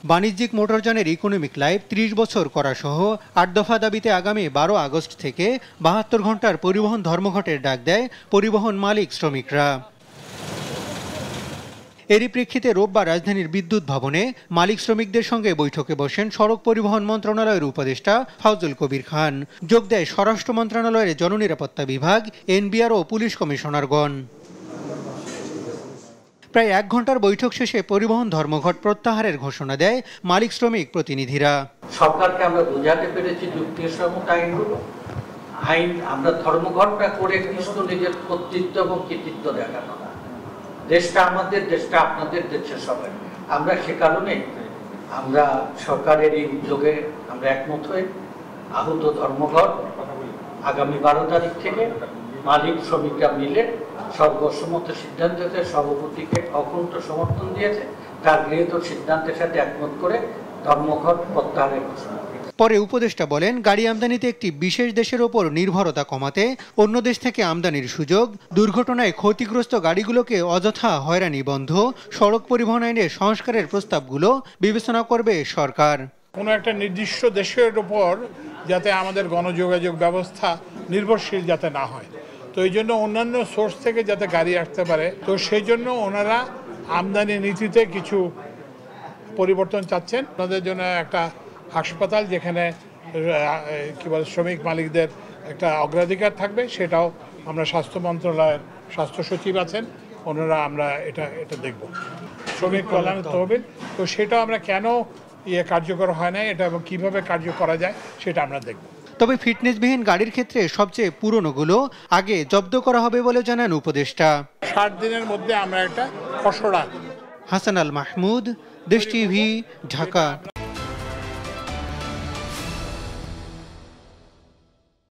বাণিজ্যিক মোটরযানের economic life ৩০ বছর করা সহ ৮ দফা দাবিতে আগামী ১২ আগস্ট থেকে ৭২ ঘন্টার পরিবহন ধর্মঘটের ডাক দেয় পরিবহন মালিক শ্রমিকরা। এরই প্রেক্ষিতে রোববার রাজধানীর বিদ্যুৎ ভবনে মালিক শ্রমিকদের সঙ্গে বৈঠকে বসেন সড়ক পরিবহন মন্ত্রণালয়ের উপদেষ্টা ফাউজুল কবির খান। যোগ দেয় স্বরাষ্ট্র মন্ত্রণালয়ের জননিরাপত্তা বিভাগ, এনবিআর ও পুলিশ কমিশনারগণ। প্রায় ১ ঘন্টার বৈঠক শেষে পরিবহন ধর্মঘট প্রত্যাহারের ঘোষণা দেয় মালিক শ্রমিক প্রতিনিধিরা। সরকারকে আমরা বোঝাতে পেরেছি যুক্তিসম্মত আইন আমরা ধর্মঘটটা করে কিছু নিজের কর্তৃত্ব এবং কৃতিত্ব দেখানো না। দেশটা আমাদের, দেশটা আপনাদের, দেশের সবাই। আমরা সে কারণে আমরা সরকারের এই উদ্যোগে আমরা একমত হয়ে আহত ধর্মঘট আগামী ১২ তারিখ থেকে মালিক শ্রমিকরা মিলে সর্বসম্মত সিদ্ধান্তে সভাপতিকে অকুণ্ঠ সমর্থন দিয়েছে। তার গৃহীত সিদ্ধান্তের সাথে একমত করে ধর্মঘট প্রত্যাহারের ঘোষণা। পরে উপদেষ্টা বলেন, গাড়ি আমদানিতে একটি বিশেষ দেশের ওপর নির্ভরতা কমাতে অন্য দেশ থেকে আমদানির সুযোগ, দুর্ঘটনায় ক্ষতিগ্রস্ত গাড়িগুলোকে অযথা হয়রানি বন্ধ, সড়ক পরিবহন আইনের সংস্কারের প্রস্তাবগুলো বিবেচনা করবে সরকার। কোনো একটা নির্দিষ্ট দেশের ওপর যাতে আমাদের গণযোগাযোগ ব্যবস্থা নির্ভরশীল যাতে না হয়, তো এই জন্য অন্যান্য সোর্স থেকে যাতে গাড়ি আসতে পারে, তো সেই জন্য ওনারা আমদানি নীতিতে কিছু পরিবর্তন চাচ্ছেন। ওনাদের জন্য একটা হাসপাতাল যেখানে কি বলে শ্রমিক মালিকদের একটা অগ্রাধিকার থাকবে, সেটাও আমরা স্বাস্থ্য মন্ত্রণালয়ের স্বাস্থ্য সচিব আছেন, ওনারা আমরা এটা দেখব। শ্রমিক কল্যাণ তহবিল, তো সেটাও আমরা কেন কার্যকর হয় না এটা এবং কীভাবে কার্য করা যায় সেটা আমরা দেখব। তবে ফিটনেসবিহীন গাড়ির ক্ষেত্রে সবচেয়ে পুরনোগুলো আগে জব্দ করা হবে বলে জানান উপদেষ্টা। 60 দিনের মধ্যে আমরা একটা খসড়া। হাসান আল মাহমুদ, দেশ টিভি, ঢাকা।